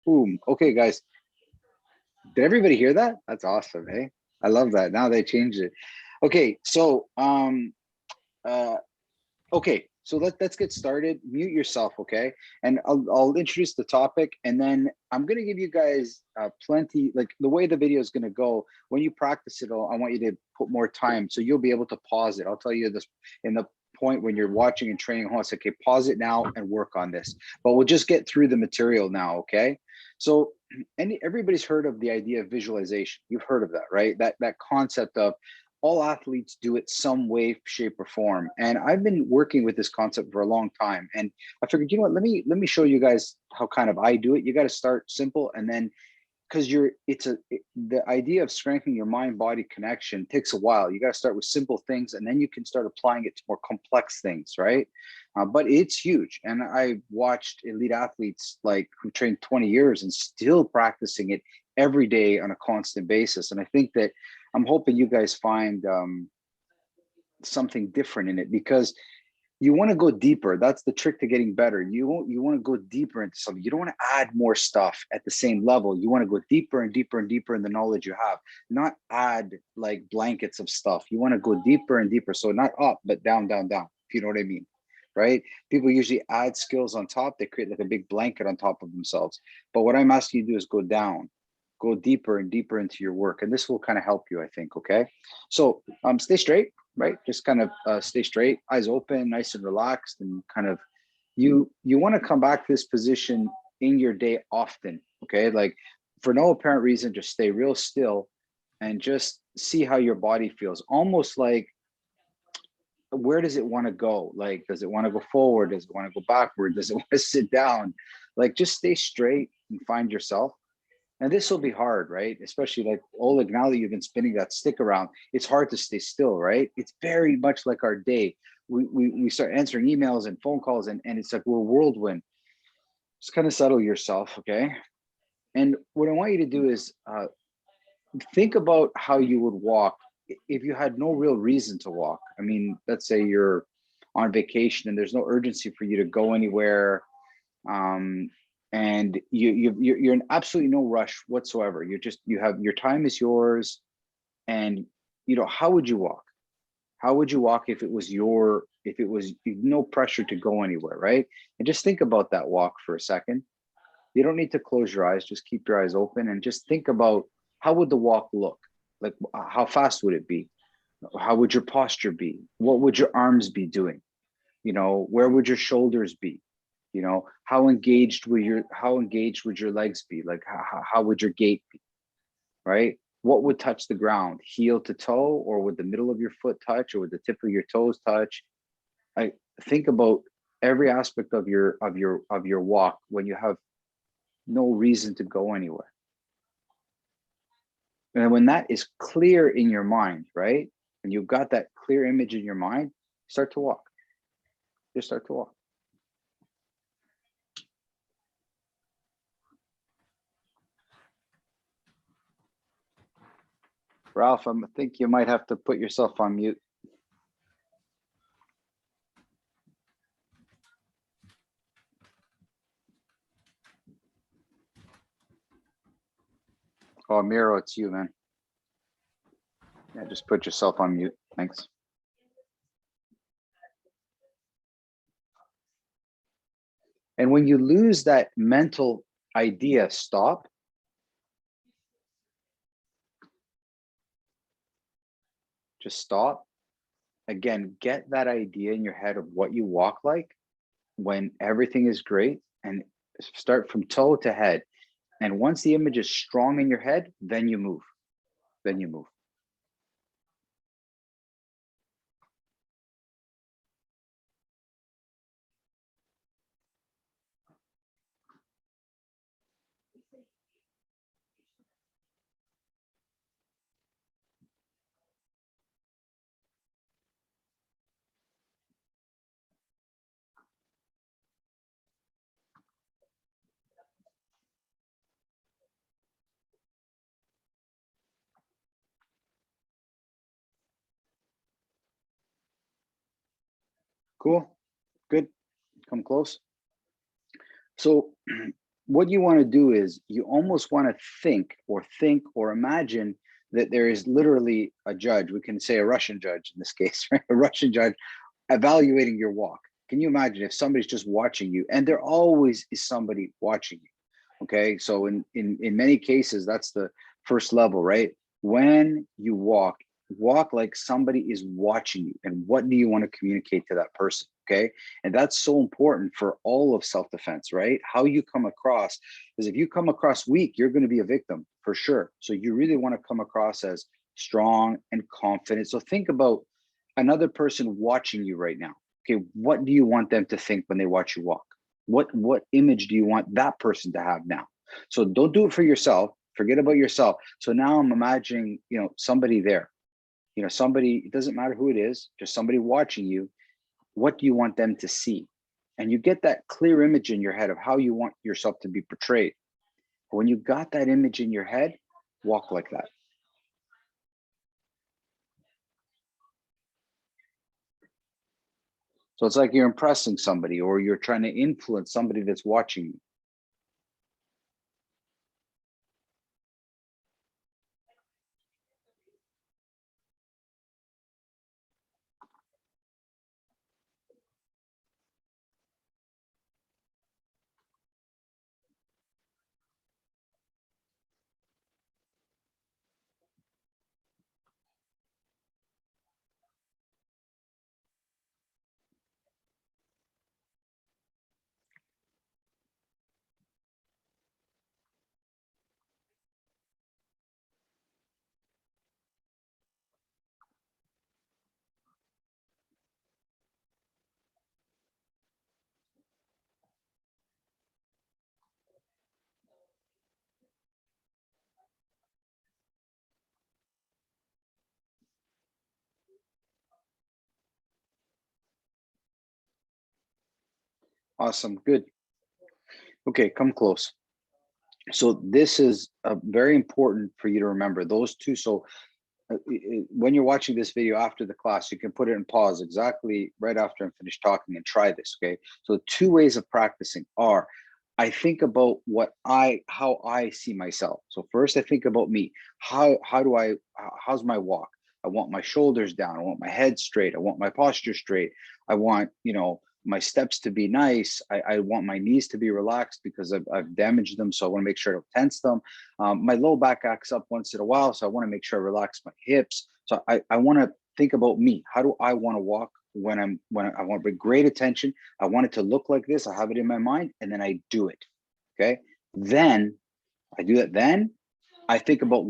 Boom. Okay, guys. Did everybody hear that? That's awesome, hey? I love that. Now they changed it. Okay, so uh okay, so let's get started. Mute yourself, okay? And I'll introduce the topic, and then I'm gonna give you guys plenty, like the way the video is gonna go. When you practice it, I want you to put more time, so you'll be able to pause it. I'll tell you this in the point when you're watching and training home. It's okay, pause it now and work on this. But we'll just get through the material now, okay? So, everybody's heard of the idea of visualization. You've heard of that, right? That concept of all athletes do it some way, shape, or form. And I've been working with this concept for a long time. And I figured, you know what, let me show you guys how kind of I do it. You got to start simple, and then because the idea of strengthening your mind body connection takes a while. You got to start with simple things, and then you can start applying it to more complex things, right? But it's huge. And I watched elite athletes like who trained 20 years and still practicing it every day on a constant basis. And I think that I'm hoping you guys find something different in it, because you want to go deeper. That's the trick to getting better. You want to go deeper into something. You don't want to add more stuff at the same level. You want to go deeper and deeper and deeper in the knowledge you have, not add like blankets of stuff. You want to go deeper and deeper. So not up, but down, down, down, if you know what I mean, right? People usually add skills on top. They create like a big blanket on top of themselves. But what I'm asking you to do is go down, go deeper and deeper into your work. And this will kind of help you, I think, okay? So stay straight, right? Just kind of stay straight, eyes open, nice and relaxed, and kind of, you want to come back to this position in your day often, okay? Like for no apparent reason, just stay real still and just see how your body feels. Almost like, where does it want to go? Like, does it want to go forward? Does it want to go backward? Does it want to sit down? Like, just stay straight and find yourself. And this will be hard, right? Especially like Oleg, now that you've been spinning that stick around, it's hard to stay still, right? It's very much like our day. We start answering emails and phone calls, and it's like we're whirlwind. Just kind of settle yourself, okay? And what I want you to do is think about how you would walk if you had no real reason to walk. I mean, let's say you're on vacation and there's no urgency for you to go anywhere. And you're in absolutely no rush whatsoever. You have your time is yours. And how would you walk? How would you walk if it was no pressure to go anywhere, right? And just think about that walk for a second. You don't need to close your eyes, just keep your eyes open and just think about, how would the walk look? Like, how fast would it be? How would your posture be? What would your arms be doing? Where would your shoulders be? How engaged would your legs be? Like, how would your gait be, right? What would touch the ground, heel to toe, or would the middle of your foot touch, or would the tip of your toes touch? I think about every aspect of your walk when you have no reason to go anywhere. And when that is clear in your mind, right? And you've got that clear image in your mind, start to walk. Just start to walk. Ralph, I think you might have to put yourself on mute. Oh, Miro, it's you, man. Yeah, just put yourself on mute. Thanks. And when you lose that mental idea, stop. Just stop. Again, get that idea in your head of what you walk like when everything is great, and start from toe to head. And once the image is strong in your head, then you move. Then you move. Cool. Good. Come close. So what you want to do is you almost want to think or imagine that there is literally a judge. We can say a Russian judge in this case, right? A Russian judge evaluating your walk. Can you imagine if somebody's just watching you, and there always is somebody watching you? Okay, so in many cases, that's the first level, right? When you walk like somebody is watching you, and what do you want to communicate to that person? Okay, and that's so important for all of self-defense, right? How you come across, because if you come across weak, you're going to be a victim for sure. So you really want to come across as strong and confident. So think about another person watching you right now. Okay, what do you want them to think when they watch you walk? What image do you want that person to have now? So don't do it for yourself. Forget about yourself. So now I'm imagining, somebody there, somebody, it doesn't matter who it is, just somebody watching you. What do you want them to see? And you get that clear image in your head of how you want yourself to be portrayed. When you got that image in your head, walk like that. So it's like you're impressing somebody, or you're trying to influence somebody that's watching you. Awesome. Good. Okay, come close. So this is very important for you to remember those two. So when you're watching this video after the class, you can put it in pause exactly right after I'm finished talking and try this. Okay. So two ways of practicing are, I think about how I see myself. So first I think about me. How's my walk? I want my shoulders down. I want my head straight. I want my posture straight. I want, my steps to be nice. I want my knees to be relaxed because I've damaged them. So I want to make sure I don't tense them. My low back acts up once in a while. So I want to make sure I relax my hips. So I want to think about me. How do I want to walk when I want to bring great attention? I want it to look like this. I have it in my mind, and then I do it. Okay. Then I do that. Then I think about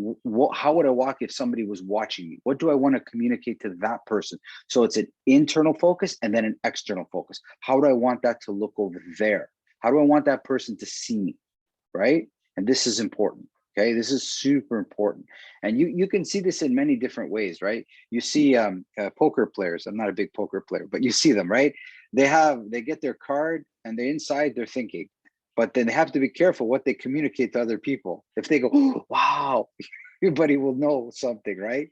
how would I walk if somebody was watching me? What do I want to communicate to that person? So it's an internal focus and then an external focus. How do I want that to look over there? How do I want that person to see me? Right? And this is important. Okay, this is super important, and you can see this in many different ways, right? You see poker players. I'm not a big poker player, but you see them, right? They get their card, and they inside they're thinking, but then they have to be careful what they communicate to other people. If they go, oh, wow, everybody will know something, right?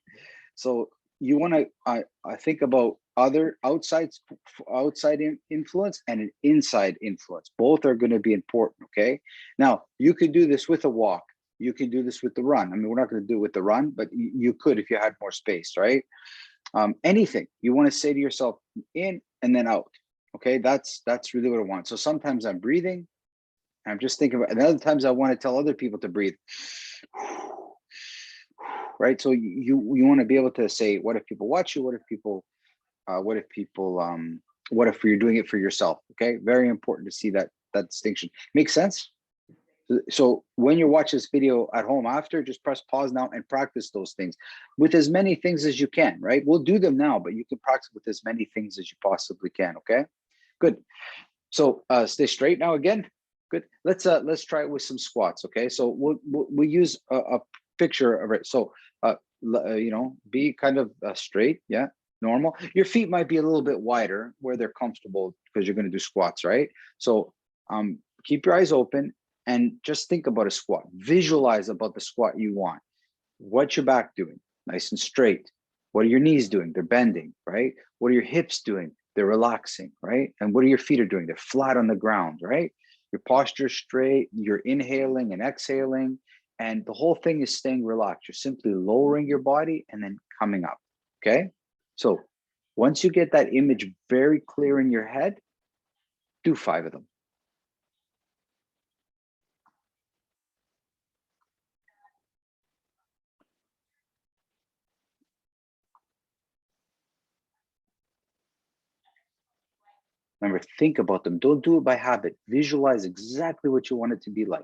So you want to think about other outside influence and an inside influence. Both are going to be important. Okay. Now you could do this with a walk. You can do this with the run. I mean, we're not going to do it with the run, but you could if you had more space, right? Anything you want to say to yourself in and then out. Okay, that's really what I want. So sometimes I'm breathing. I'm just thinking about, and other times I want to tell other people to breathe. Right. So you want to be able to say, what if people watch you? What if you're doing it for yourself? Okay. Very important to see that distinction. Makes sense? So when you watch this video at home after, just press pause now and practice those things with as many things as you can, right? We'll do them now, but you can practice with as many things as you possibly can. Okay. Good. So stay straight now again. Good. Let's try it with some squats. Okay. So we'll use a picture of it. So be kind of straight. Yeah. Normal. Your feet might be a little bit wider where they're comfortable because you're going to do squats, right? So keep your eyes open and just think about a squat. Visualize about the squat you want. What's your back doing? Nice and straight. What are your knees doing? They're bending, right? What are your hips doing? They're relaxing, right? And what are your feet are doing? They're flat on the ground, right? Your posture straight, you're inhaling and exhaling, and the whole thing is staying relaxed. You're simply lowering your body and then coming up, okay? So once you get that image very clear in your head, do 5 of them. Remember, think about them. Don't do it by habit. Visualize exactly what you want it to be like.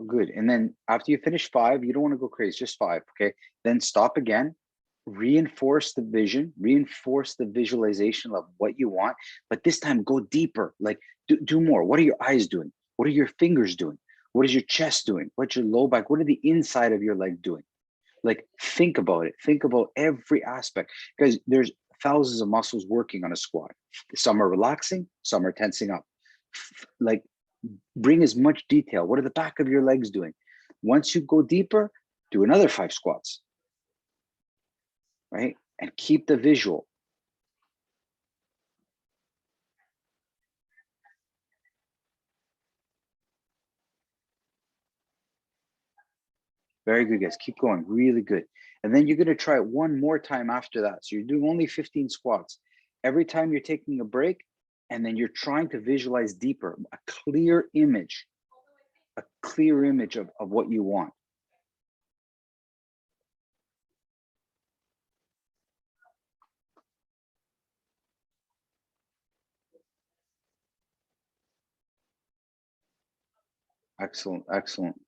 Good. And then after you finish 5, you don't want to go crazy, just 5. Okay. Then stop again, reinforce the vision, reinforce the visualization of what you want, but this time go deeper. Like do more. What are your eyes doing? What are your fingers doing? What is your chest doing? What's your low back? What are the inside of your leg doing? Like think about it. Think about every aspect, because there's thousands of muscles working on a squat. Some are relaxing, some are tensing up. Like bring as much detail. What are the back of your legs doing? Once you go deeper, do another 5 squats, right? And keep the visual. Very good, guys. Keep going. Really good. And then you're going to try it one more time after that. So you're doing only 15 squats. Every time you're taking a break, and then you're trying to visualize deeper, a clear image of what you want. Excellent, excellent.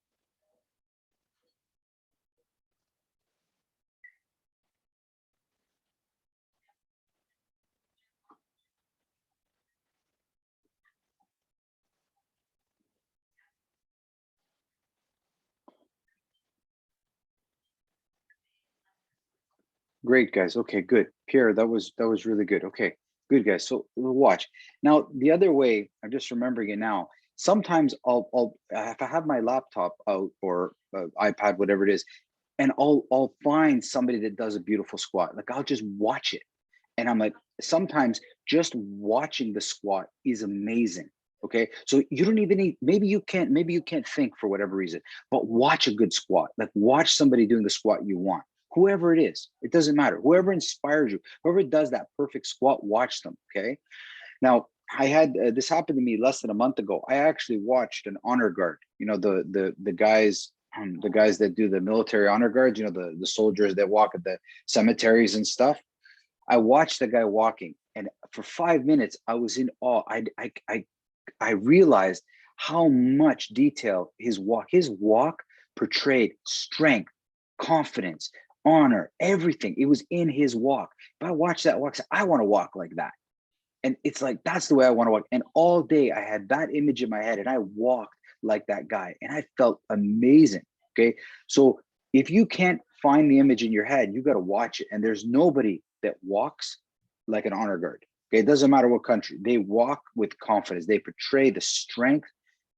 Great, guys. Okay, good. Pierre, that was really good. Okay, good, guys. So we'll watch. Now, the other way, I'm just remembering it now. Sometimes I'll if I have my laptop out or iPad, whatever it is, and I'll find somebody that does a beautiful squat. Like I'll just watch it, and I'm like, sometimes just watching the squat is amazing. Okay, so you don't even need. Maybe you can't think for whatever reason, but watch a good squat. Like watch somebody doing the squat you want, whoever it is. It doesn't matter. Whoever inspires you, whoever does that perfect squat, watch them. Okay. Now I had this happened to me less than a month ago. I actually watched an honor guard. You know, the guys that do the military honor guards. You know, the soldiers that walk at the cemeteries and stuff. I watched the guy walking, and for 5 minutes, I was in awe. I realized how much detail his walk portrayed strength, confidence, honor, everything. It was in his walk. If I watch that walk, I want to walk like that. And it's like, that's the way I want to walk. And all day I had that image in my head and I walked like that guy and I felt amazing. Okay. So if you can't find the image in your head, you got to watch it. And there's nobody that walks like an honor guard. Okay. It doesn't matter what country, they walk with confidence. They portray the strength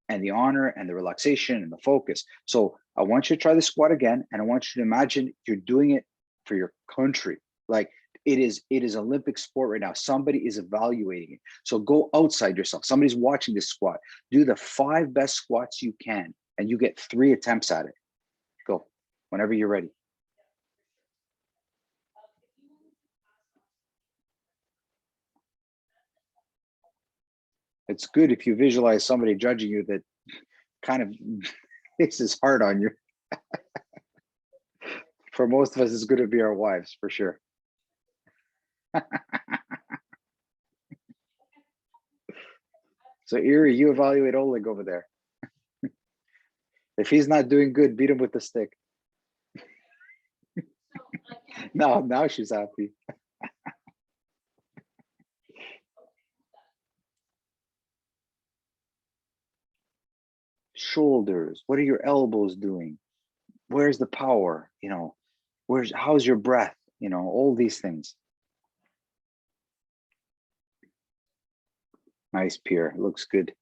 and the honor and the relaxation and the focus. So I want you to try the squat again. And I want you to imagine you're doing it for your country. Like it is Olympic sport right now. Somebody is evaluating it. So go outside yourself. Somebody's watching this squat. Do the 5 best squats you can, and you get 3 attempts at it. Go whenever you're ready. It's good if you visualize somebody judging you that kind of this is hard on you. For most of us, it's going to be our wives for sure. So Erie, you evaluate Oleg over there. If he's not doing good, beat him with the stick. No, now she's happy. Shoulders. What are your elbows doing? Where's the power? How's your breath? All these things. Nice, Pierre. Looks good.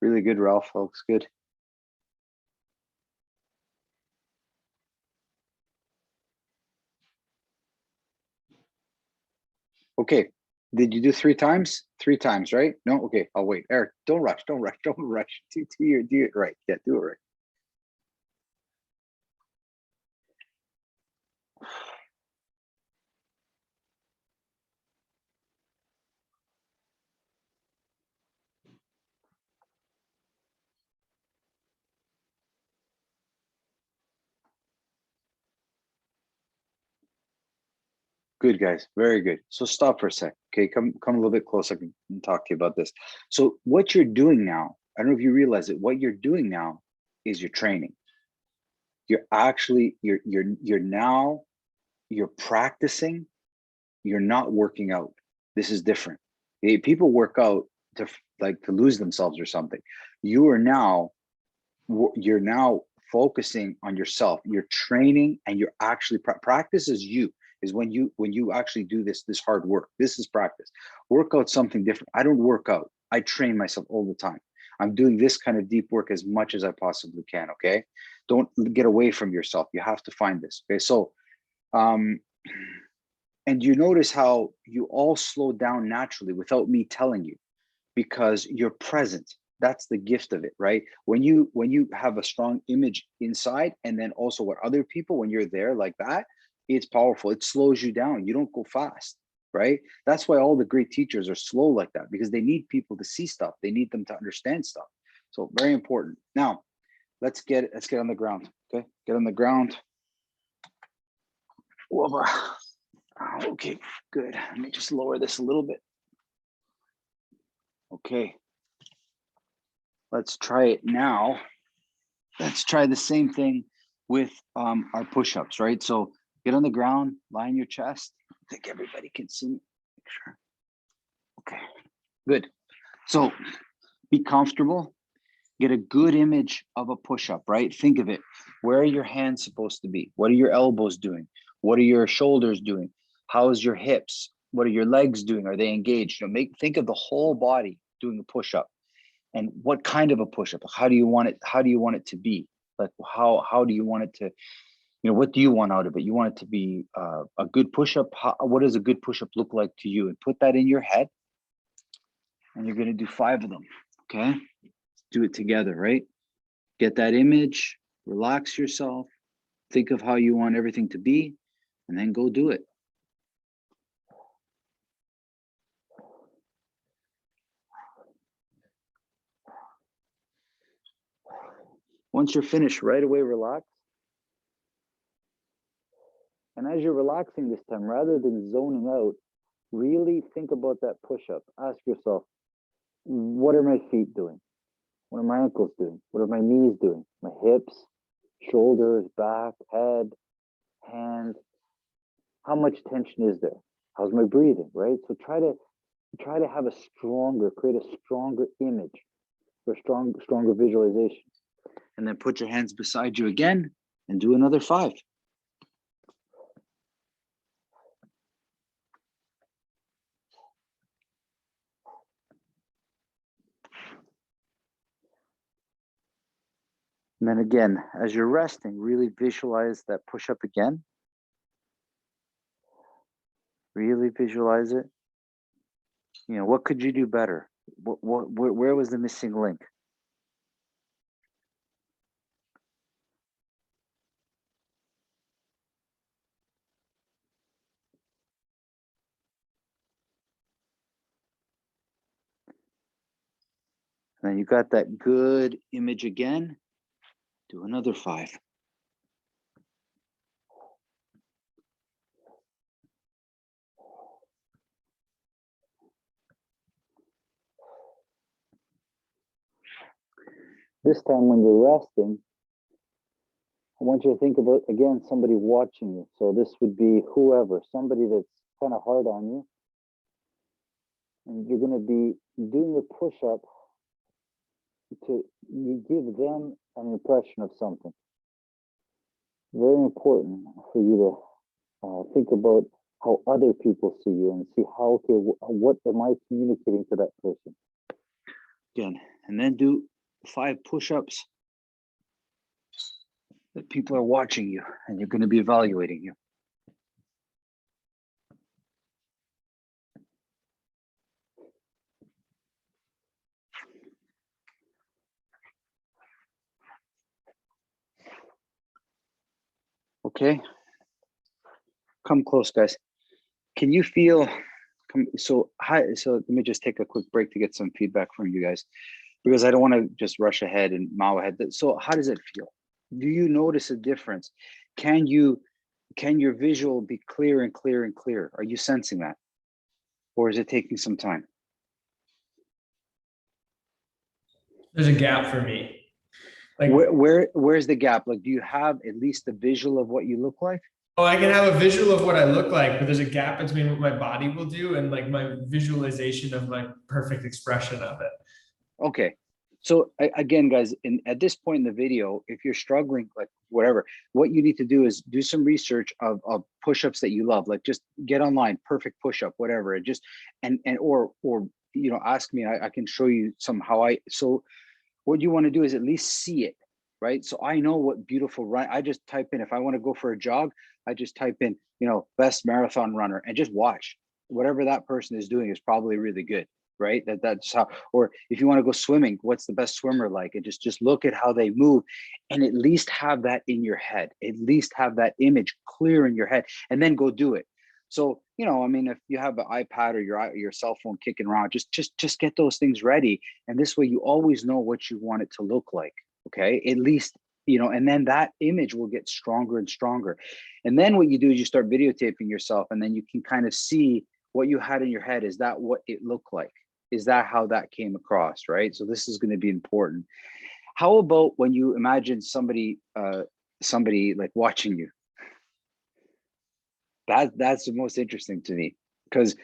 Really good, Ralph. Looks good. Okay. Did you do 3 times? 3 times, right? No? Okay, I'll wait. Eric, don't rush. Don't rush. Don't rush. Do it right. Yeah, do it right. Good, guys. Very good. So stop for a sec. Okay, come a little bit closer. I can talk to you about this. So what you're doing now, I don't know if you realize it. What you're doing now is you're training. You're actually you're practicing. You're not working out. This is different. People work out to lose themselves or something. You're now focusing on yourself. You're training, and you're actually practice is when you actually do this hard work. This is practice. Workout something different. I don't work out. I train myself all the time. I'm doing this kind of deep work as much as I possibly can. Okay, don't get away from yourself. You have to find this. Okay, so and you notice how you all slow down naturally without me telling you, because you're present. That's the gift of it, right? When you have a strong image inside, and then also what other people, when you're there like that, it's powerful. It slows you down. You don't go fast, right? That's why all the great teachers are slow like that, because they need people to see stuff. They need them to understand stuff. So very important. Now, let's get on the ground. Okay, get on the ground. Whoa. Okay, good. Let me just lower this a little bit. Okay, let's try it now. Let's try the same thing with our push-ups, right? So get on the ground, lie on your chest. I think everybody can see me. Sure. Okay, good. So be comfortable. Get a good image of a push-up, right? Think of it. Where are your hands supposed to be? What are your elbows doing? What are your shoulders doing? How's your hips? What are your legs doing? Are they engaged? Think of the whole body doing a push-up. And what kind of a push-up? How do you want it to be? Like how do you want it to, what do you want out of it? You want it to be a good push-up. What does a good push-up look like to you? And put that in your head. And you're going to do 5 of them. Okay. Do it together, right? Get that image, relax yourself, think of how you want everything to be, and then go do it. Once you're finished, right away, relax. And as you're relaxing this time, rather than zoning out, really think about that push-up. Ask yourself, what are my feet doing? What are my ankles doing? What are my knees doing? My hips, shoulders, back, head, hand. How much tension is there? How's my breathing, right? So try to have create a stronger image, or stronger visualization. And then put your hands beside you again and do another 5. And then again, as you're resting, really visualize that push-up again. Really visualize it. What could you do better? Where was the missing link? And then you got that good image again. Do another 5. This time when you're resting, I want you to think about, again, somebody watching you. So this would be whoever, somebody that's kind of hard on you. And you're going to be doing a push-up to give them an impression of something. Very important for you to think about how other people see you and see how, okay, what am I communicating to that person? Again, and then do 5 push-ups that people are watching you and you're going to be evaluating you. Okay. Come close, guys. Can you feel, so let me just take a quick break to get some feedback from you guys, because I don't want to just rush ahead and mow ahead. So how does it feel? Do you notice a difference? Can your visual be clear and clear and clear? Are you sensing that? Or is it taking some time? There's a gap for me. Like where's the gap? Like, do you have at least a visual of what you look like? Oh, I can have a visual of what I look like, but there's a gap between what my body will do and like my visualization of my perfect expression of it. Okay. So again, guys, at this point in the video, if you're struggling, like whatever, what you need to do is do some research of push-ups that you love. Like just get online, perfect push-up, whatever. And just or you know, ask me. I can show you some so what you want to do is at least see it, right? So I know what beautiful run. I just type in, if I want to go for a jog, I just type in, you know, best marathon runner, and just watch. Whatever that person is doing is probably really good, right? That's how. Or if you want to go swimming, what's the best swimmer like? And just look at how they move, and at least have that in your head. At least have that image clear in your head, and then go do it. So, you know, I mean, if you have an iPad or your cell phone kicking around, just get those things ready. And this way you always know what you want it to look like. Okay. At least, you know, and then that image will get stronger and stronger. And then what you do is you start videotaping yourself, and then you can kind of see what you had in your head. Is that what it looked like? Is that how that came across? Right. So this is going to be important. How about when you imagine somebody like watching you? That's the most interesting to me, because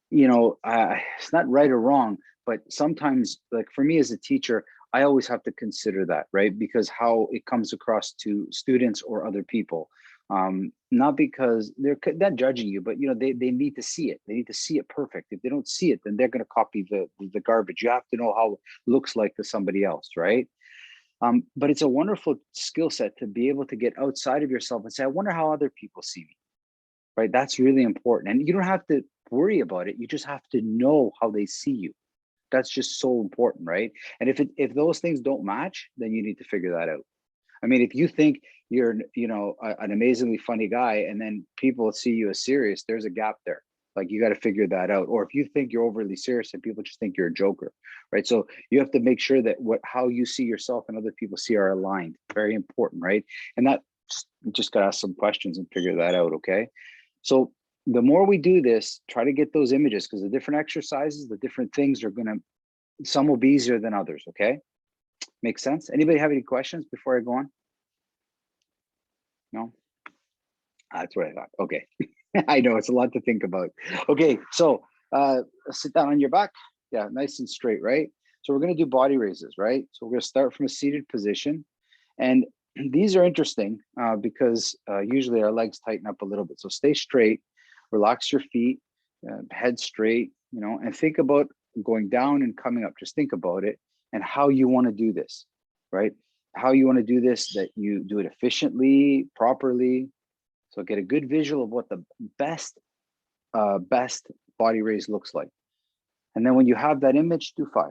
you know, it's not right or wrong, but sometimes, like for me as a teacher, I always have to consider that, right? Because how it comes across to students or other people, not because they're not judging you, but you know, they need to see it. They need to see it perfect. If they don't see it, then they're going to copy the garbage. You have to know how it looks like to somebody else, right? But it's a wonderful skill set to be able to get outside of yourself and say, I wonder how other people see me. Right? That's really important. And you don't have to worry about it. You just have to know how they see you. That's just so important, right? And if those things don't match, then you need to figure that out. I mean, if you think you're, you know, an amazingly funny guy, and then people see you as serious, there's a gap there. Like you got to figure that out. Or if you think you're overly serious and people just think you're a joker, right? So you have to make sure that how you see yourself and other people see are aligned. Very important, right? And that just got to ask some questions and figure that out. Okay. So the more we do this, try to get those images, because the different exercises, the different things are going to, some will be easier than others. Okay. Makes sense. Anybody have any questions before I go on? No? That's what I thought. Okay. I know it's a lot to think about. Okay. So sit down on your back. Yeah. Nice and straight, right? So we're going to do body raises, right? So we're going to start from a seated position. And these are interesting because usually our legs tighten up a little bit. So stay straight, relax your feet, head straight, you know, and think about going down and coming up. Just think about it and how you want to do this, right? How you want to do this, that you do it efficiently, properly. So get a good visual of what the best body raise looks like. And then when you have that image, do 5.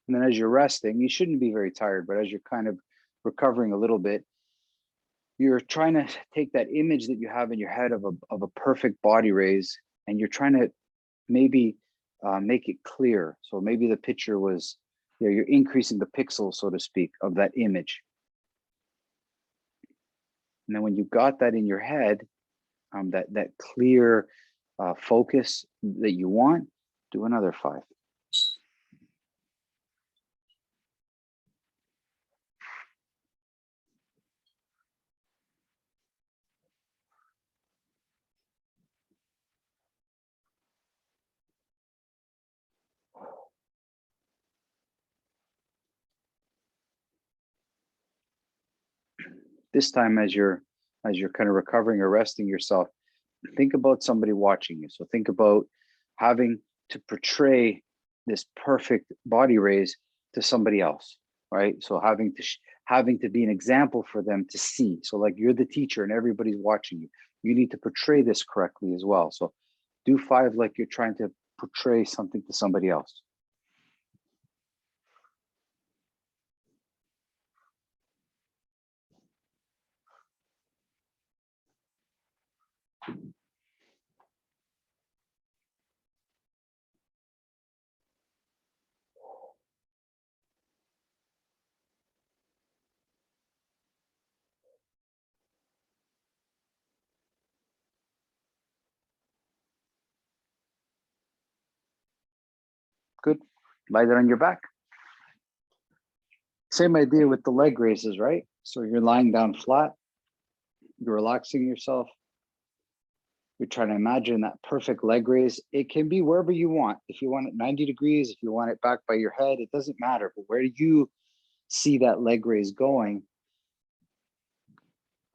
And then as you're resting, you shouldn't be very tired, but as you're kind of recovering a little bit, you're trying to take that image that you have in your head of a perfect body raise, and you're trying to maybe make it clear. So maybe the picture was, you know, you're increasing the pixels, so to speak, of that image. And then when you got that in your head, that clear focus that you want, do another 5. This time, as you're kind of recovering or resting yourself, think about somebody watching you. So think about having to portray this perfect body raise to somebody else, right? So having to be an example for them to see. So like you're the teacher and everybody's watching you. You need to portray this correctly as well. So do 5 like you're trying to portray something to somebody else. Good. Lie that on your back. Same idea with the leg raises, right? So you're lying down flat, you're relaxing yourself. You're trying to imagine that perfect leg raise. It can be wherever you want. If you want it 90 degrees, if you want it back by your head, it doesn't matter. But where do you see that leg raise going?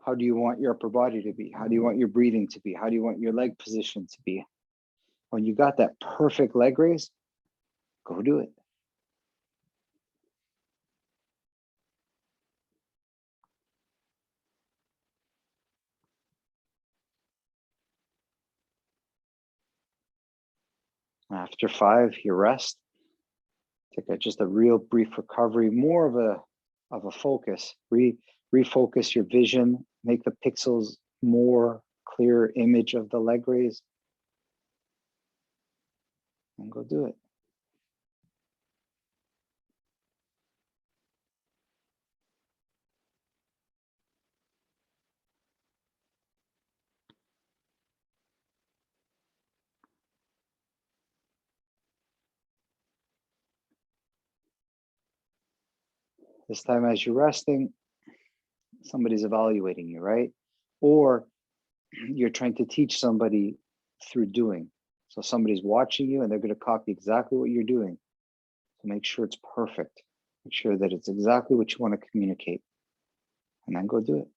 How do you want your upper body to be? How do you want your breathing to be? How do you want your leg position to be? When you got that perfect leg raise, go do it. After 5, you rest. Take just a real brief recovery, more of a focus. Refocus your vision, make the pixels more clear image of the leg raise, and go do it. This time, as you're resting, somebody's evaluating you, right? Or you're trying to teach somebody through doing. So somebody's watching you and they're going to copy exactly what you're doing. So make sure it's perfect. Make sure that it's exactly what you want to communicate. And then go do it.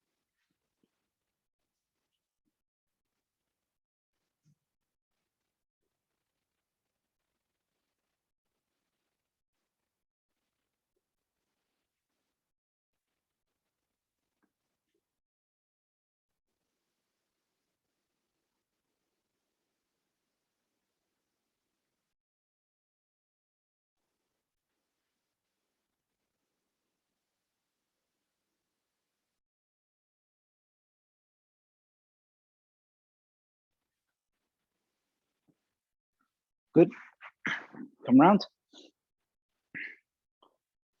Good. Come around.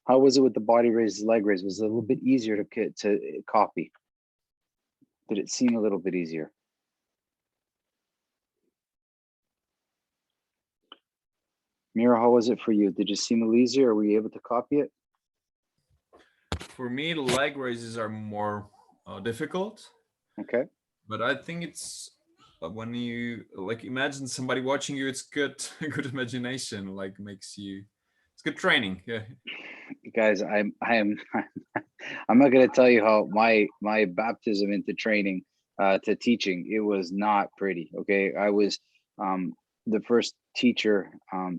How was it with the body raise, leg raise? Was it a little bit easier to copy? Did it seem a little bit easier? Mira, how was it for you? Did it seem a little easier? Or were you able to copy it? For me, leg raises are more difficult. Okay. But I think it's when you like imagine somebody watching you, it's good, good imagination. Like makes you, it's good training. Yeah. Guys, I'm I'm not going to tell you how my baptism into training to teaching, it was not pretty. Okay, I was the first teacher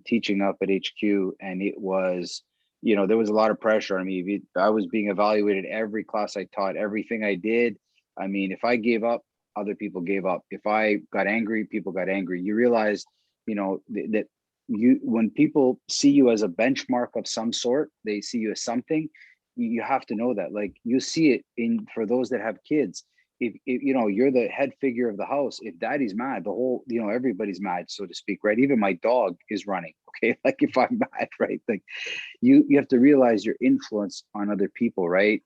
teaching up at HQ, and it was, there was a lot of pressure on me. I was being evaluated every class I taught, everything I did. I mean, if I gave up, other people gave up. If I got angry, people got angry. You realize, that when people see you as a benchmark of some sort, they see you as something. You have to know that. Like, you see it in, for those that have kids, if you're the head figure of the house, if daddy's mad, the whole, everybody's mad, so to speak, right? Even my dog is running. Okay, like if I'm mad, right? Like, you have to realize your influence on other people, right?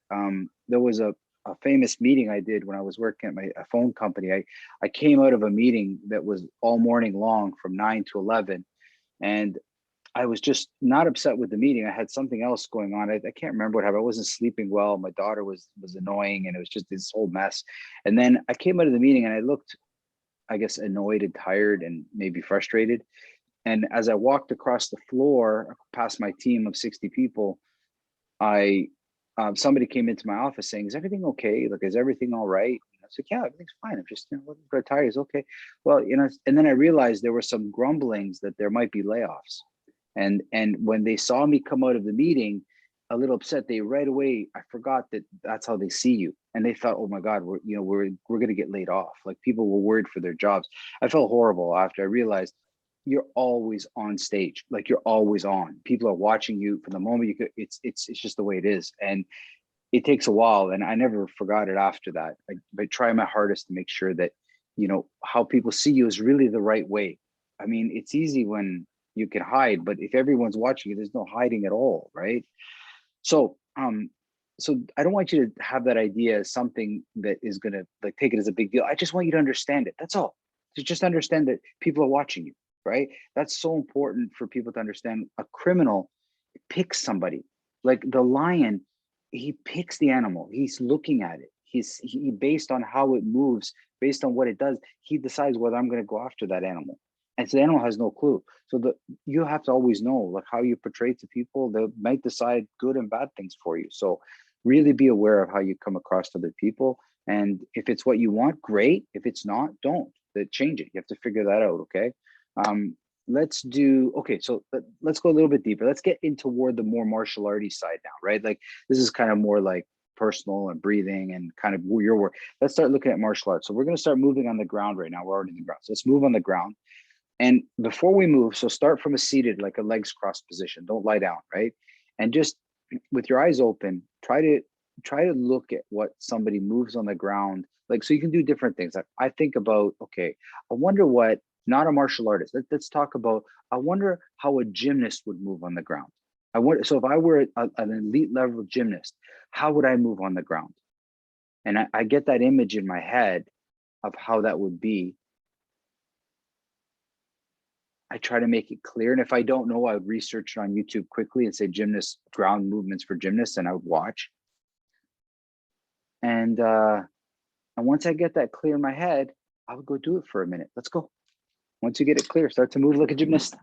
There was a famous meeting I did when I was working at a phone company. I came out of a meeting that was all morning long from 9 to 11, and I was just not upset with the meeting. I had something else going on. I can't remember what happened. I wasn't sleeping well. My daughter was annoying, and it was just this whole mess. And then I came out of the meeting and I looked, I guess, annoyed and tired and maybe frustrated. And as I walked across the floor past my team of 60 people, I somebody came into my office saying, "Is everything okay? Like, is everything all right?" I was like, "Yeah, everything's fine. I'm just, looking for a tire. Is okay." Well, and then I realized there were some grumblings that there might be layoffs. And when they saw me come out of the meeting, a little upset, they right away, I forgot that that's how they see you. And they thought, "Oh my God, we're gonna get laid off." Like, people were worried for their jobs. I felt horrible after I realized you're always on stage. Like, you're always on. People are watching you from the moment you could. It's just the way it is. And it takes a while, and I never forgot it after that. I try my hardest to make sure that how people see you is really the right way. I mean, it's easy when you can hide, but if everyone's watching you, there's no hiding at all, right? So so I don't want you to have that idea as something that is going to, like, take it as a big deal. I just want you to understand it. That's all. To just understand that people are watching you, right? That's so important for people to understand. A criminal picks somebody. Like the lion, he picks the animal. He's looking at it. He based on how it moves, based on what it does, he decides whether I'm going to go after that animal. And so the animal has no clue. So you have to always know, like, how you portray to people. They might decide good and bad things for you. So really be aware of how you come across to other people. And if it's what you want, great. If it's not, don't. Change it. You have to figure that out. Okay. Let's do, okay, so let's go a little bit deeper. Let's get into toward the more martial arty side now, right? Like, this is kind of more like personal and breathing and kind of your work. Let's start looking at martial arts. So we're going to start moving on the ground right now. We're already in the ground. So let's move on the ground. And before we move, so start from a seated, like a legs crossed position. Don't lie down, right? And just with your eyes open, try to look at what somebody moves on the ground. Like, so you can do different things. Like, I think about, okay, I wonder what, not a martial artist. Let's talk about, I wonder how a gymnast would move on the ground. I wonder, so if I were an elite level gymnast, how would I move on the ground? And I get that image in my head of how that would be. I try to make it clear. And if I don't know, I would research it on YouTube quickly and say gymnast ground movements for gymnasts, and I would watch. And once I get that clear in my head, I would go do it for a minute. Let's go. Once you get it clear, start to move like a gymnast.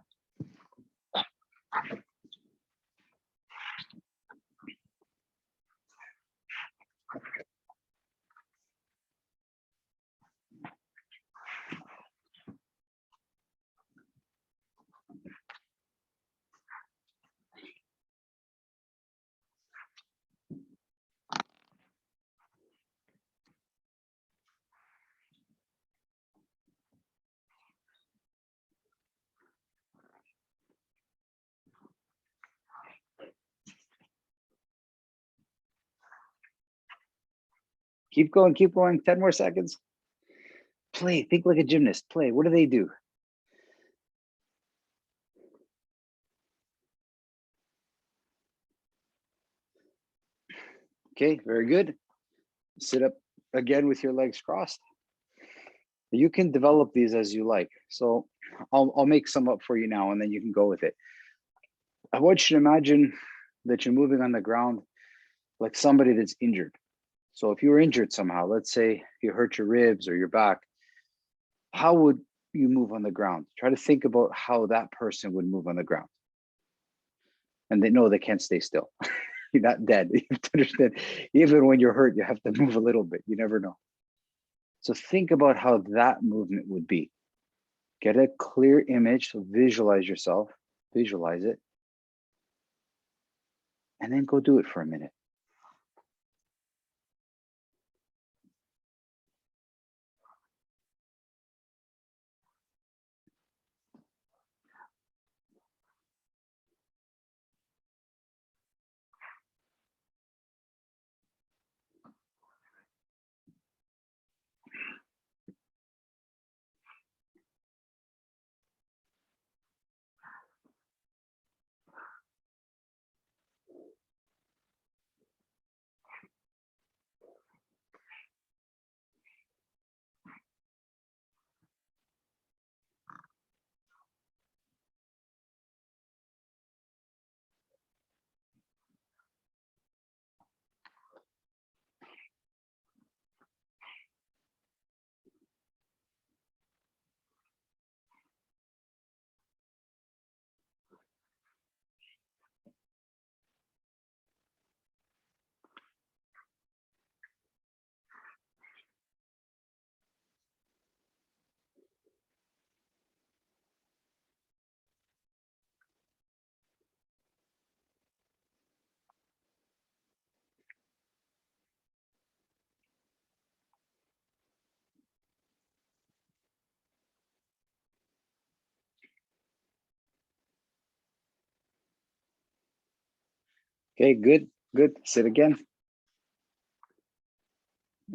Keep going, keep going. 10 more seconds. Play, think like a gymnast. Play. What do they do? Okay, very good. Sit up again with your legs crossed. You can develop these as you like. So I'll make some up for you now, and then you can go with it. I want you to imagine that you're moving on the ground like somebody that's injured. So if you were injured somehow, let's say you hurt your ribs or your back, how would you move on the ground? Try to think about how that person would move on the ground. And they know they can't stay still. You're not dead. You have to understand, even when you're hurt, you have to move a little bit. You never know. So think about how that movement would be. Get a clear image, so visualize yourself, visualize it, and then go do it for a minute. Okay, good, good. Sit again.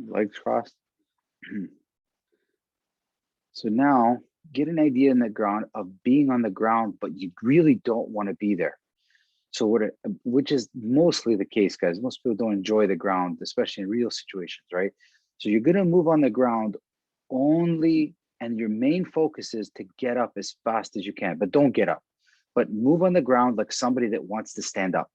Legs crossed. So now get an idea in the ground of being on the ground, but you really don't want to be there. So which is mostly the case, guys. Most people don't enjoy the ground, especially in real situations, right? So you're going to move on the ground only, and your main focus is to get up as fast as you can, but don't get up, but move on the ground like somebody that wants to stand up.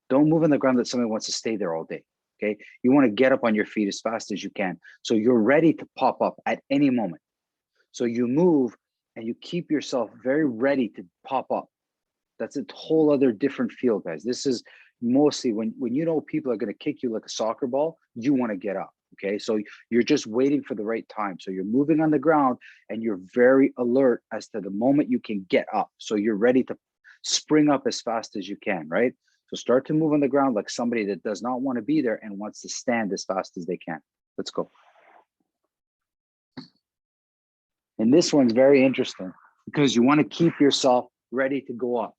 Don't move on the ground like somebody wants to stay there all day. Okay. You want to get up on your feet as fast as you can. So you're ready to pop up at any moment. So you move and you keep yourself very ready to pop up. That's a whole other different feel, guys. This is mostly when you know people are going to kick you like a soccer ball, you want to get up. Okay. So you're just waiting for the right time. So you're moving on the ground and you're very alert as to the moment you can get up. So you're ready to spring up as fast as you can, right? So start to move on the ground like somebody that does not want to be there and wants to stand as fast as they can. Let's go. And this one's very interesting because you want to keep yourself ready to go up.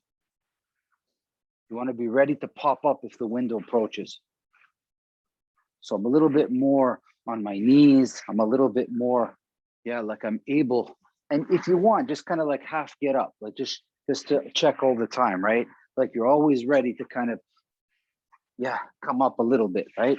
You want to be ready to pop up if the window approaches. So I'm a little bit more on my knees. I'm a little bit more, yeah, like I'm able. And if you want, just kind of like half get up, like just to check all the time, right? Like you're always ready to kind of, yeah, come up a little bit, right?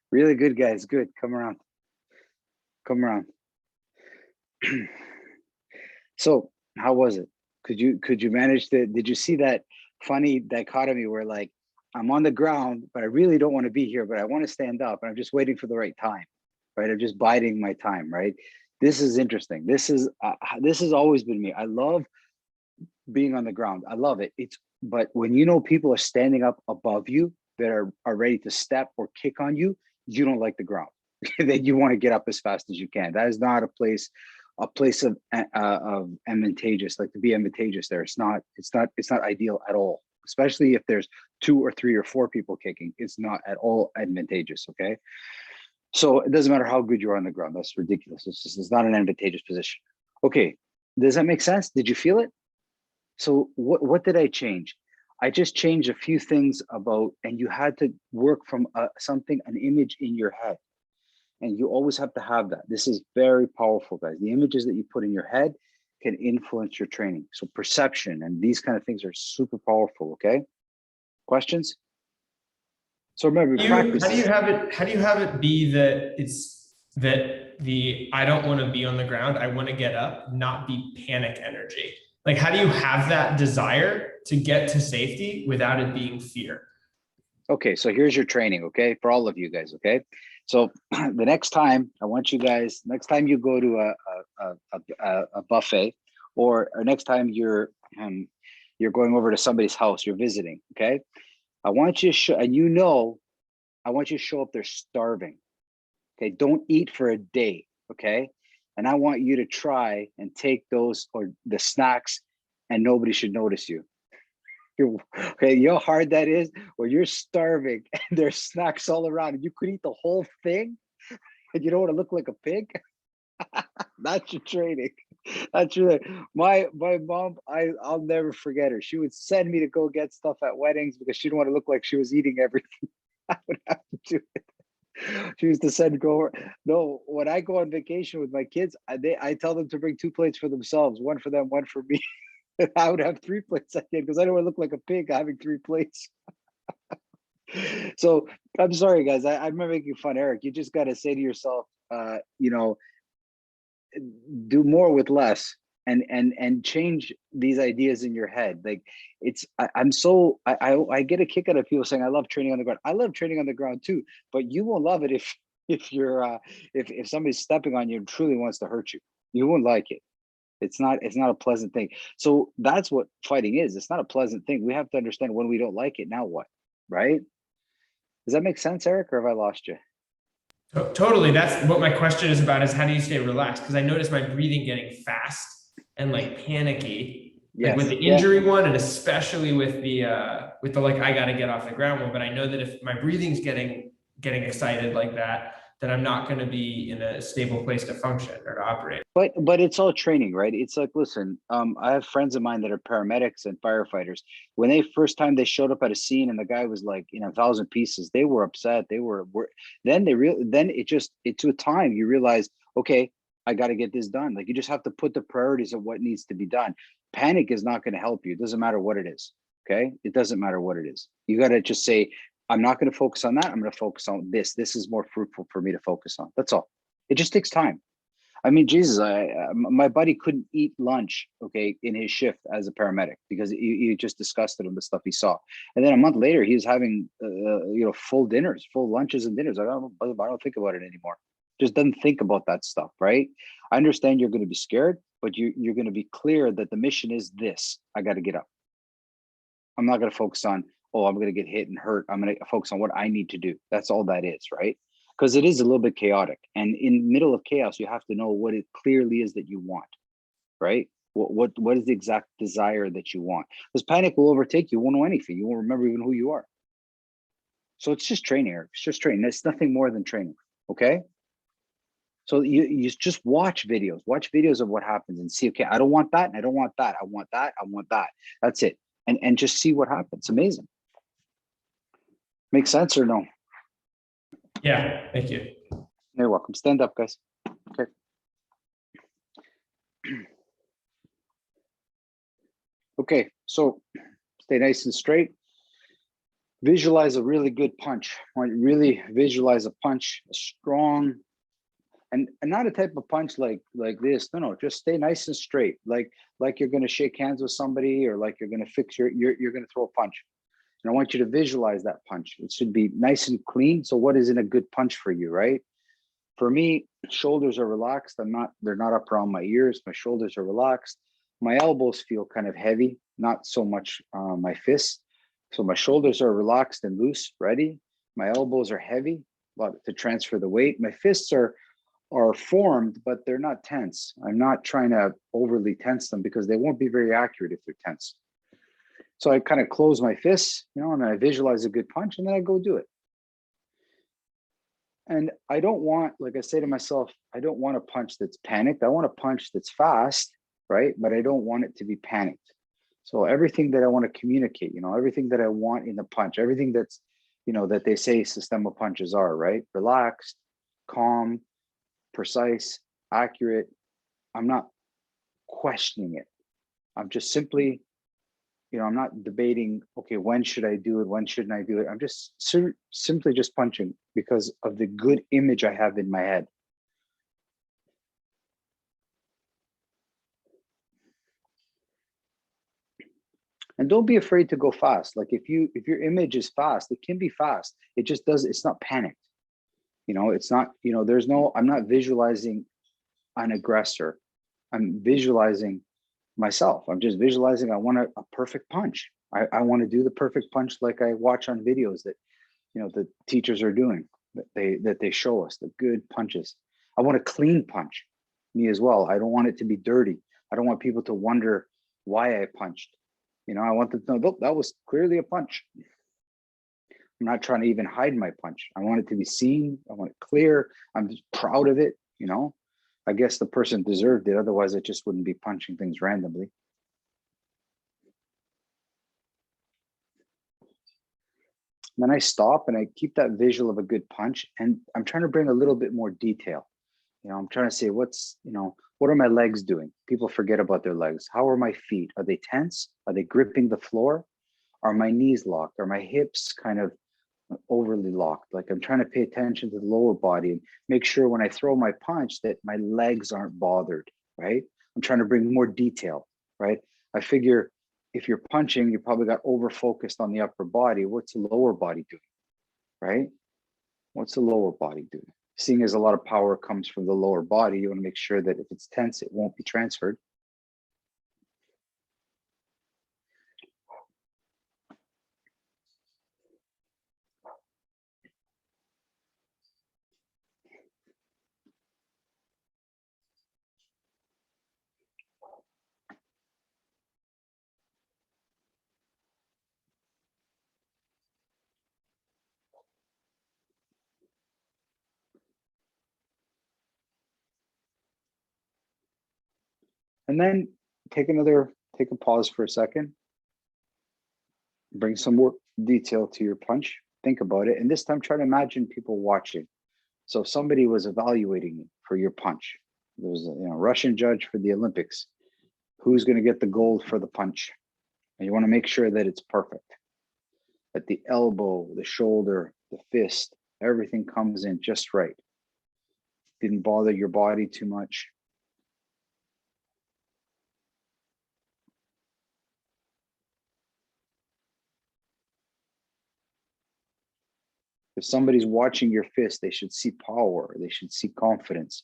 Really good, guys. Good. Come around. Come around. So how was it? Could you manage to, did you see that funny dichotomy where like I'm on the ground, but I really don't want to be here, but I want to stand up and I'm just waiting for the right time, right? I'm just biding my time, right? This is interesting. This has always been me. I love being on the ground. I love it. But when you know people are standing up above you that are ready to step or kick on you, you don't like the ground. That you want to get up as fast as you can. That is not a place of advantageous, like to be advantageous there. It's not ideal at all, especially if there's 2 or 3 or 4 people kicking. It's not at all advantageous. Okay. So it doesn't matter how good you are on the ground. That's ridiculous. It's not an advantageous position. Okay. Does that make sense? Did you feel it? So what did I change? I just changed a few things about, and you had to work from an image in your head. And you always have to have that. This is very powerful, guys. The images that you put in your head can influence your training. So perception and these kind of things are super powerful, okay? Questions? So remember, practice. How do you have it be that it's that the I don't want to be on the ground, I want to get up, not be panic energy? Like, how do you have that desire to get to safety without it being fear? Okay, so here's your training, okay, for all of you guys, okay? So the next time I want you guys, next time you go to a buffet, or next time you're going over to somebody's house, you're visiting, okay? I want you to show, and I want you to show up there starving, okay? Don't eat for a day, okay? And I want you to try and take those or the snacks, and nobody should notice you. Okay, you know how hard that is when you're starving and there's snacks all around and you could eat the whole thing and you don't want to look like a pig. That's your training. That's your my mom. I'll never forget her. She would send me to go get stuff at weddings because she didn't want to look like she was eating everything. I would have to do it. She used to send go. No, when I go on vacation with my kids, I tell them to bring 2 plates for themselves, one for them, one for me. I would have 3 plates again because I don't want to look like a pig having 3 plates. So I'm sorry, guys. I'm not making fun, Eric. You just got to say to yourself, do more with less, and change these ideas in your head. Like I get a kick out of people saying I love training on the ground. I love training on the ground too, but you won't love it if you're if somebody's stepping on you and truly wants to hurt you. You won't like it. It's not a pleasant thing. So that's what fighting is. It's not a pleasant thing. We have to understand when we don't like it, now what, right? Does that make sense, Eric, or have I lost you? Totally. That's what my question is about, is how do you stay relaxed? Because I notice my breathing getting fast and like panicky, like with Yes. the injury one, and especially with the like, I got to get off the ground one. But I know that if my breathing's getting excited like that, then I'm not going to be in a stable place to function or to operate. But it's all training, right? It's like, listen, I have friends of mine that are paramedics and firefighters. When first time they showed up at a scene and the guy was like in 1,000 pieces, they were upset. They were then it's with time you realize, okay, I got to get this done. Like, you just have to put the priorities of what needs to be done. Panic is not going to help you. It doesn't matter what it is. Okay, it doesn't matter what it is. You got to just say, I'm not going to focus on that. I'm going to focus on this. This is more fruitful for me to focus on. That's all. It just takes time. I mean, Jesus, my buddy couldn't eat lunch, okay, in his shift as a paramedic because he just disgusted on the stuff he saw. And then a month later, he was having, full dinners, full lunches and dinners. I don't think about it anymore. Just doesn't think about that stuff, right? I understand you're going to be scared, but you're going to be clear that the mission is this. I got to get up. I'm not going to focus on, oh, I'm going to get hit and hurt. I'm going to focus on what I need to do. That's all that is, right? Because it is a little bit chaotic. And in the middle of chaos, you have to know what it clearly is that you want, right? What is the exact desire that you want? Because panic will overtake you. You won't know anything. You won't remember even who you are. So it's just training, Eric. It's just training. It's nothing more than training, okay? So you just watch videos of what happens and see, okay, I don't want that, and I don't want that. I want that, I want that. That's it. And just see what happens. It's amazing. Make sense or no? Yeah, thank you. You're welcome. Stand up, guys. Okay. Okay, so stay nice and straight. Visualize a really good punch. I want you to really visualize a punch, a strong, and not a type of punch like this. No, just stay nice and straight, like you're going to shake hands with somebody, or like you're going to fix you're going to throw a punch. And I want you to visualize that punch. It should be nice and clean. So what is in a good punch for you, right? For me, shoulders are relaxed. They're not up around my ears. My shoulders are relaxed. My elbows feel kind of heavy, not so much my fists. So my shoulders are relaxed and loose, ready. My elbows are heavy, to transfer the weight. My fists are formed, but they're not tense. I'm not trying to overly tense them because they won't be very accurate if they're tense. So I kind of close my fists, and I visualize a good punch, and then I go do it. And I don't want, like I say to myself, I don't want a punch that's panicked. I want a punch that's fast, right? But I don't want it to be panicked. So everything that I want to communicate, everything that I want in the punch, everything that's, that they say Systema punches are, right? Relaxed, calm, precise, accurate. I'm not questioning it. I'm just simply, I'm not debating, okay, when should I do it? When shouldn't I do it? I'm just simply just punching because of the good image I have in my head. And don't be afraid to go fast. Like if your image is fast, it can be fast. It's not panicked. It's not, I'm not visualizing an aggressor. I'm visualizing myself. I'm just visualizing, I want a perfect punch. I want to do the perfect punch like I watch on videos that, the teachers are doing, that they show us, the good punches. I want a clean punch, me as well. I don't want it to be dirty. I don't want people to wonder why I punched. I want them to know, look, that was clearly a punch. I'm not trying to even hide my punch. I want it to be seen. I want it clear. I'm just proud of it. I guess the person deserved it. Otherwise, I just wouldn't be punching things randomly. then I stop and I keep that visual of a good punch, and I'm trying to bring a little bit more detail. I'm trying to say, what are my legs doing? People forget about their legs. How are my feet? Are they tense? Are they gripping the floor? Are my knees locked? Are my hips kind of overly locked? Like, I'm trying to pay attention to the lower body and make sure when I throw my punch that my legs aren't bothered, right? I'm trying to bring more detail, right? I figure if you're punching, you probably got over focused on the upper body. What's the lower body doing, right? What's the lower body doing? Seeing as a lot of power comes from the lower body, you want to make sure that if it's tense, it won't be transferred. And then take a pause for a second, bring some more detail to your punch, think about it. And this time try to imagine people watching. So if somebody was evaluating you for your punch, there was a Russian judge for the Olympics, who's going to get the gold for the punch? And you want to make sure that it's perfect. That the elbow, the shoulder, the fist, everything comes in just right. Didn't bother your body too much. If somebody's watching your fist, they should see power, they should see confidence,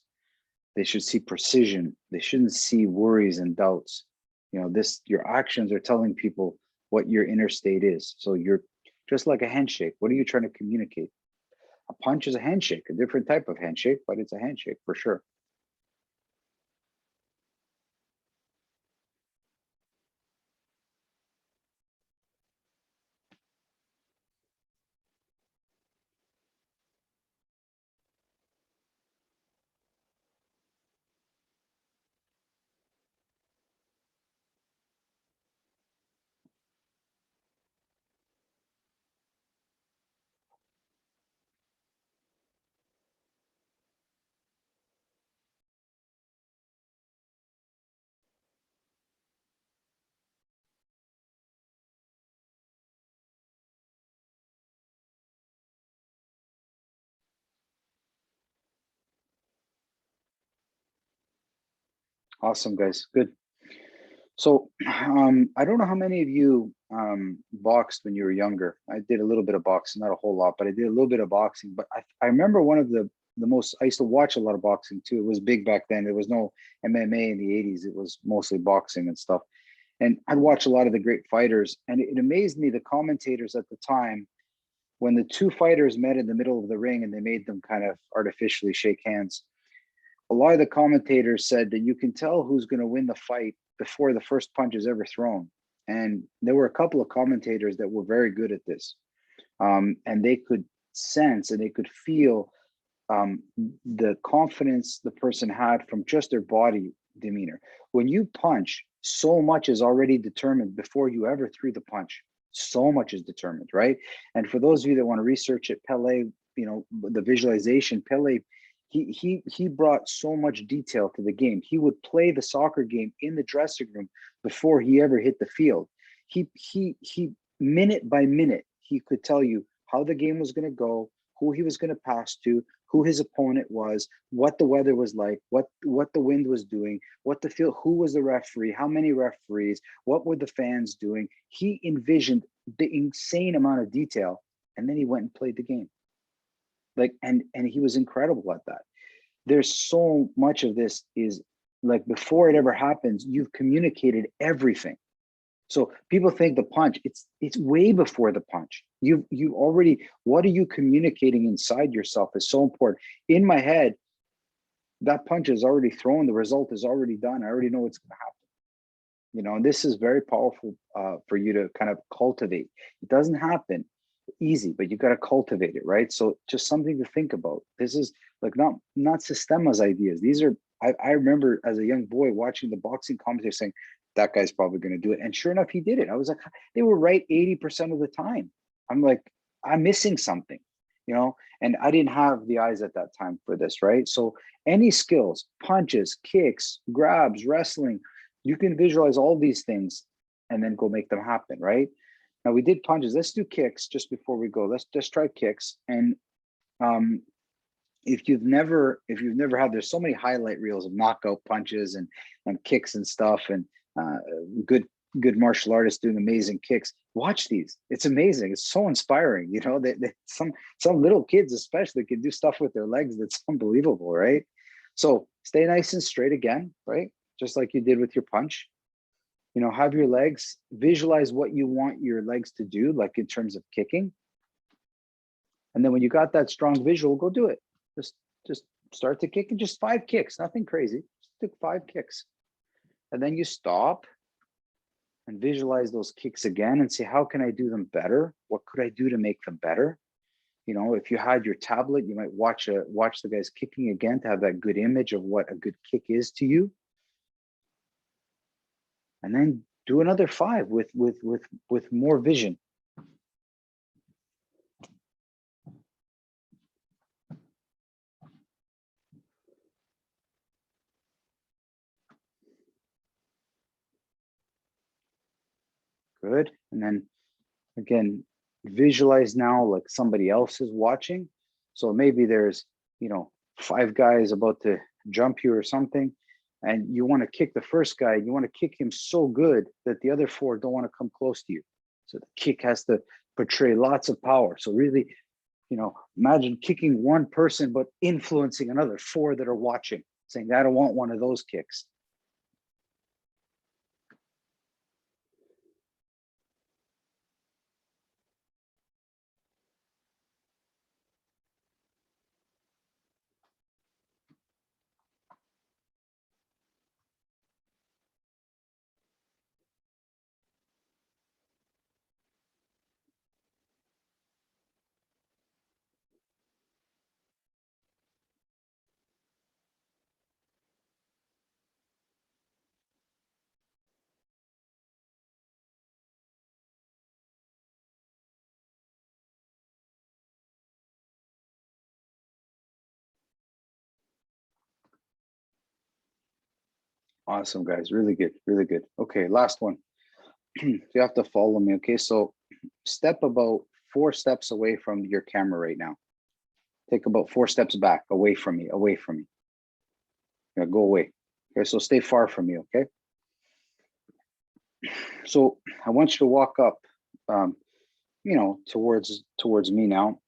they should see precision. They shouldn't see worries and doubts. Your actions are telling people what your inner state is. So you're just like a handshake. What are you trying to communicate? A punch is a handshake, a different type of handshake, but it's a handshake for sure. Awesome, guys. Good. So I don't know how many of you boxed when you were younger. I did a little bit of boxing, not a whole lot, but I did a little bit of boxing. But I remember one of the most, I used to watch a lot of boxing too. It was big back then. There was no MMA in the 80s. It was mostly boxing and stuff. And I'd watch a lot of the great fighters. And it amazed me, the commentators at the time, when the two fighters met in the middle of the ring and they made them kind of artificially shake hands. A lot of the commentators said that you can tell who's going to win the fight before the first punch is ever thrown. And there were a couple of commentators that were very good at this. And they could sense and they could feel the confidence the person had from just their body demeanor. When you punch, so much is already determined before you ever threw the punch. So much is determined, right? And for those of you that want to research it, Pele, the visualization, Pele, he brought so much detail to the game. He would play the soccer game in the dressing room before he ever hit the field. He minute by minute, he could tell you how the game was going to go, who he was going to pass to, who his opponent was, what the weather was like, what the wind was doing, what the field, who was the referee, how many referees, what were the fans doing. He envisioned the insane amount of detail, and then he went and played the game. And he was incredible at that. There's so much of this is like, before it ever happens, you've communicated everything. So people think the punch, it's way before the punch. You already, what are you communicating inside yourself is so important. In my head, that punch is already thrown, the result is already done. I already know what's going to happen. And this is very powerful for you to kind of cultivate. It doesn't happen easy, but you got to cultivate it, right? So just something to think about. This is like not Sistema's ideas. These are, I remember as a young boy watching the boxing commentators saying, that guy's probably going to do it. And sure enough, he did it. I was like, they were right 80% of the time. I'm like, I'm missing something, you know, and I didn't have the eyes at that time for this, right? So any skills, punches, kicks, grabs, wrestling, you can visualize all these things and then go make them happen, right? Now we did punches. Let's do kicks just before we go. Let's just try kicks. And um, if you've never had, there's so many highlight reels of knockout punches and kicks and stuff, and uh, good martial artists doing amazing kicks. Watch these. It's amazing. It's so inspiring. You know, some little kids especially can do stuff with their legs that's unbelievable, right? So stay nice and straight again, right? Just like you did with your punch. You know, have your legs, visualize what you want your legs to do, like in terms of kicking. And then when you got that strong visual, go do it. Just start to kick, and just 5 kicks, nothing crazy. Just do 5 kicks. And then you stop and visualize those kicks again and say, how can I do them better? What could I do to make them better? You know, if you had your tablet, you might watch the guys kicking again to have that good image of what a good kick is to you. And then do another 5 with more vision. Good. And then again, visualize now like somebody else is watching. So maybe there's, you know, 5 guys about to jump you or something, and you want to kick the first guy. You want to kick him so good that the other 4 don't want to come close to you. So the kick has to portray lots of power. So really, you know, imagine kicking one person, but influencing another 4 that are watching, saying, I don't want one of those kicks. Awesome, guys. Really good. Really good. Okay, last one. You have to follow me. Okay, so step about 4 steps away from your camera right now. Take about 4 steps back, away from me, away from me. Yeah, go away. Okay, so stay far from me. Okay. So I want you to walk up, you know, towards me now,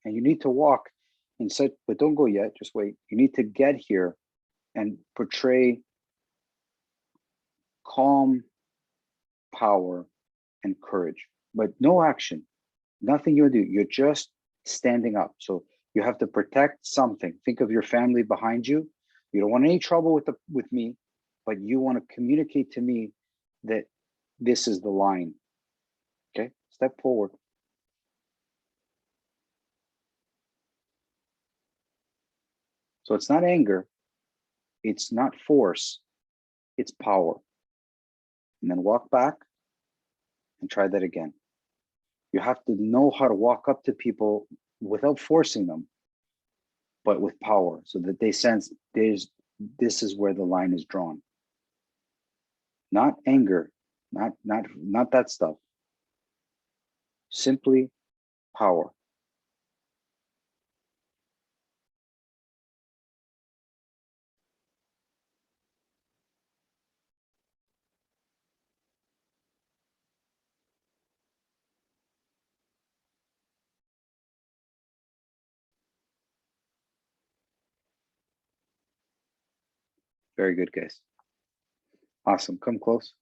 and you need to walk inside, but don't go yet. Just wait. You need to get here and portray calm, power, and courage, but no action, nothing you do. You're just standing up. So you have to protect something. Think of your family behind you. You don't want any trouble with me, but you want to communicate to me that this is the line. Okay, step forward. So it's not anger, it's not force, it's power. And then walk back and try that again. You have to know how to walk up to people without forcing them, but with power, so that they sense this is where the line is drawn. Not anger, not that stuff. Simply power. Very good, guys. Awesome. Come close.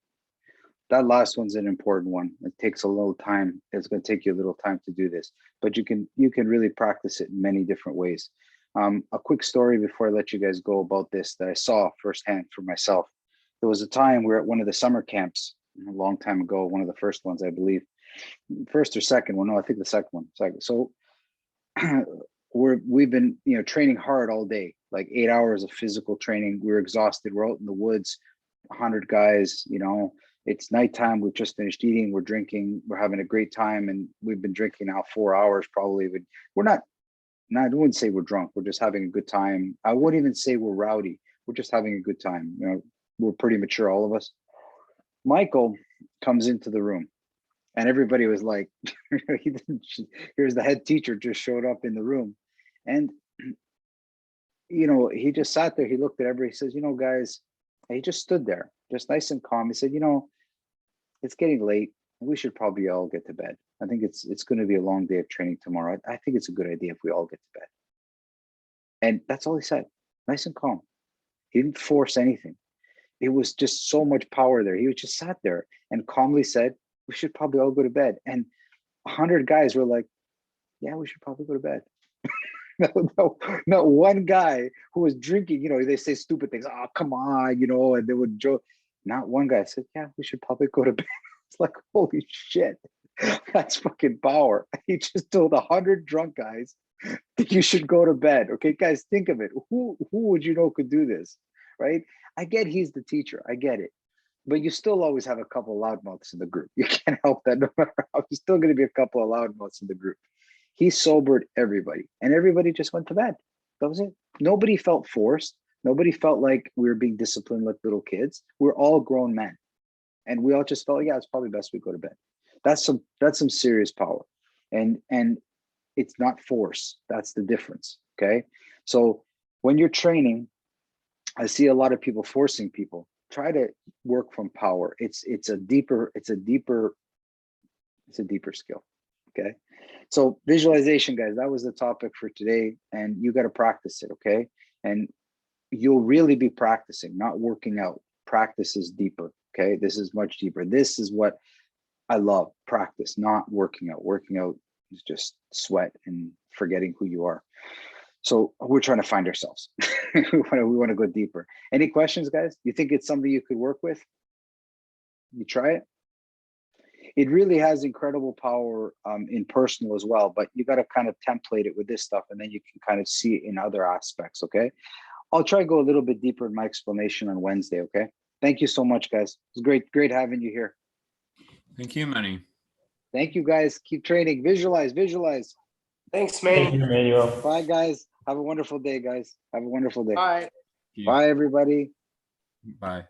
That last one's an important one. It takes a little time. It's going to take you a little time to do this, but you can really practice it in many different ways. A quick story before I let you guys go about this that I saw firsthand for myself. There was a time we were at one of the summer camps a long time ago, one of the first ones, I believe. First or second one. No, I think the second one. Second. So we've been, you know, training hard all day, like 8 hours of physical training. We were exhausted. We're out in the woods, 100 guys, you know, It's nighttime. We've just finished eating. We're drinking. We're having a great time, and we've been drinking now 4 hours probably. But we're not. I wouldn't say we're drunk. We're just having a good time. I wouldn't even say we're rowdy. We're just having a good time. You know, we're pretty mature, all of us. Michael comes into the room, and everybody was like, here's the head teacher just showed up in the room. And, you know, he just sat there. He looked at everybody. He says, you know, guys, he just stood there, just nice and calm. He said, you know, it's getting late. We should probably all get to bed. I think it's going to be a long day of training tomorrow. I think it's a good idea if we all get to bed. And that's all he said, nice and calm. He didn't force anything. It was just so much power there. He just sat there and calmly said, we should probably all go to bed. And 100 guys were like, yeah, we should probably go to bed. Not one guy who was drinking, you know, they say stupid things. Oh, come on, you know, and they would joke. Not one guy said, yeah, we should probably go to bed. It's like, holy shit, that's fucking power. He just told 100 drunk guys that you should go to bed. Okay, guys, think of it. Who would you know could do this, right? I get he's the teacher. I get it. But you still always have a couple of loudmouths in the group. You can't help that. No matter how, there's still going to be a couple of loudmouths in the group. He sobered everybody, and everybody just went to bed. That was it. Nobody felt forced. Nobody felt like we were being disciplined like little kids. We're all grown men, and we all just felt, yeah, it's probably best we go to bed. That's some serious power, and it's not force. That's the difference. Okay, so when you're training, I see a lot of people forcing people. Try to work from power. It's a deeper skill. Okay, so visualization, guys, that was the topic for today, and you got to practice it. Okay, and you'll really be practicing, not working out. Practice is deeper. Okay, this is much deeper. This is what I love. Practice, not working out. Working out is just sweat and forgetting who you are. So we're trying to find ourselves. we want to go deeper. Any questions, guys? You think it's something you could work with? You try it. It really has incredible power in personal as well, but you got to kind of template it with this stuff, and then you can kind of see it in other aspects. Okay, I'll try to go a little bit deeper in my explanation on Wednesday. Okay, thank you so much, guys. It's great having you here. Thank you, Manny. Thank you, guys. Keep training. Visualize. Thanks, Thank man. you, Emmanuel. Bye, guys. Have a wonderful day, guys. Have a wonderful day. Bye. Bye, everybody. Bye.